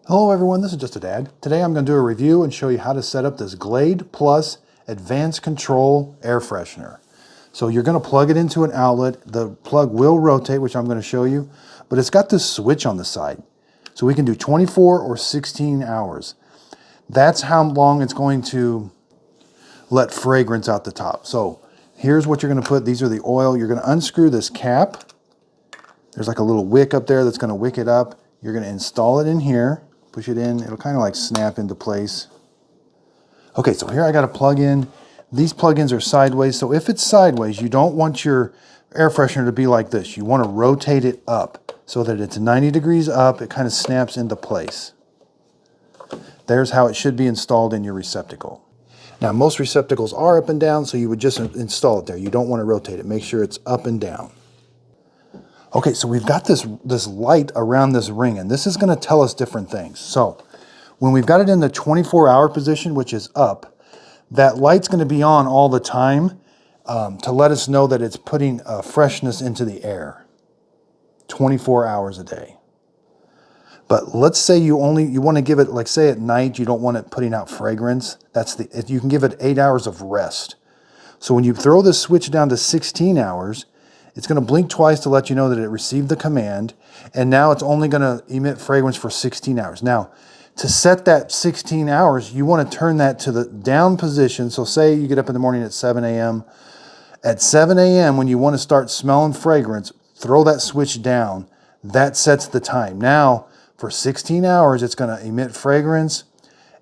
Hello everyone, this is Just a Dad. Today I'm going to do a review and show you how to set up this Glade Plus Advanced Control Air Freshener. So you're going to plug it into an outlet. The plug will rotate, which I'm going to show you, but it's got this switch on the side. So we can do 24 or 16 hours. That's how long it's going to let fragrance out the top. So here's what you're going to put. These are the oil. You're going to unscrew this cap. There's like a little wick up there that's going to wick it up. You're going to install it in here. Push it in, it'll kind of like snap into place. Okay, so here I got a plug in. These plugins are sideways, so if it's sideways, you don't want your air freshener to be like this. You want to rotate it up so that it's 90 degrees up, it kind of snaps into place. There's how it should be installed in your receptacle. Now, most receptacles are up and down, so you would just install it there. You don't want to rotate it. Make sure it's up and down. Okay, so we've got this light around this ring, and this is going to tell us different things. So when we've got it in the 24-hour position, which is up, that light's going to be on all the time to let us know that it's putting freshness into the air 24 hours a day. But let's say you want to give it, like say at night, you don't want it putting out fragrance. You can give it 8 hours of rest. So when you throw this switch down to 16 hours, it's going to blink twice to let you know that it received the command, and now it's only going to emit fragrance for 16 hours. Now, to set that 16 hours, you want to turn that to the down position. So say you get up in the morning at 7 a.m. At 7 a.m., when you want to start smelling fragrance, throw that switch down. That sets the time. Now, for 16 hours, it's going to emit fragrance,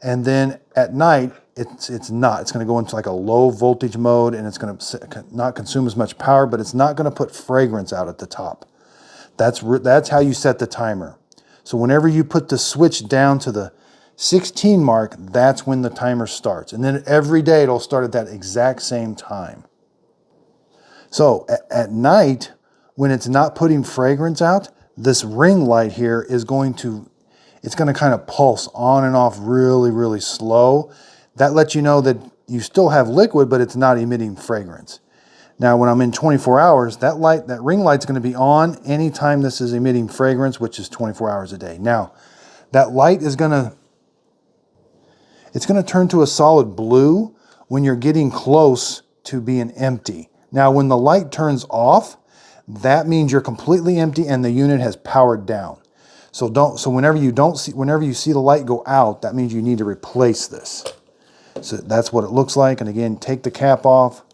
and then at night, it's not. It's going to go into like a low voltage mode, and it's going to not consume as much power, but it's not going to put fragrance out at the top. That's how you set the timer. So whenever you put the switch down to the 16 mark, that's when the timer starts. And then every day it'll start at that exact same time. So at night, when it's not putting fragrance out, this ring light here is going to kind of pulse on and off really, really slow. That lets you know that you still have liquid, but it's not emitting fragrance. Now, when I'm in 24 hours, that ring light's going to be on anytime this is emitting fragrance, which is 24 hours a day. Now, that light is going to turn to a solid blue when you're getting close to being empty. Now, when the light turns off, that means you're completely empty and the unit has powered down. So whenever you see the light go out, that means you need to replace this. So that's what it looks like. And again, take the cap off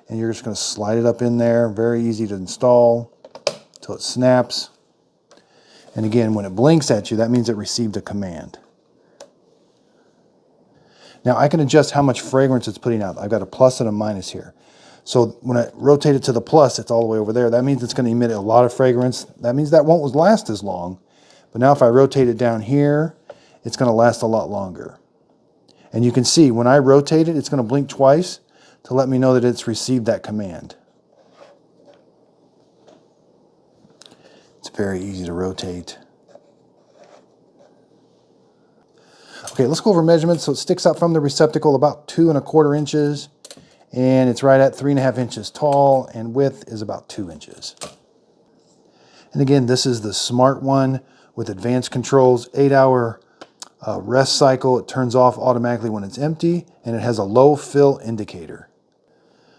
and you're just going to slide it up in there. Very easy to install until it snaps. And again, when it blinks at you, that means it received a command. Now I can adjust how much fragrance it's putting out. I've got a plus and a minus here. So when I rotate it to the plus, it's all the way over there. That means it's going to emit a lot of fragrance. That means that won't last as long. But now if I rotate it down here, it's going to last a lot longer. And you can see when I rotate it, it's going to blink twice to let me know that it's received that command. It's very easy to rotate. Okay, let's go over measurements. So it sticks out from the receptacle about 2 1/4 inches, and it's right at 3.5 inches tall, and width is about 2 inches. And again, this is the smart one with advanced controls, 8-hour rest cycle. It turns off automatically when it's empty, and it has a low fill indicator.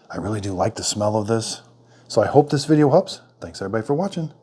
I really do like the smell of this. So I hope this video helps. Thanks everybody for watching.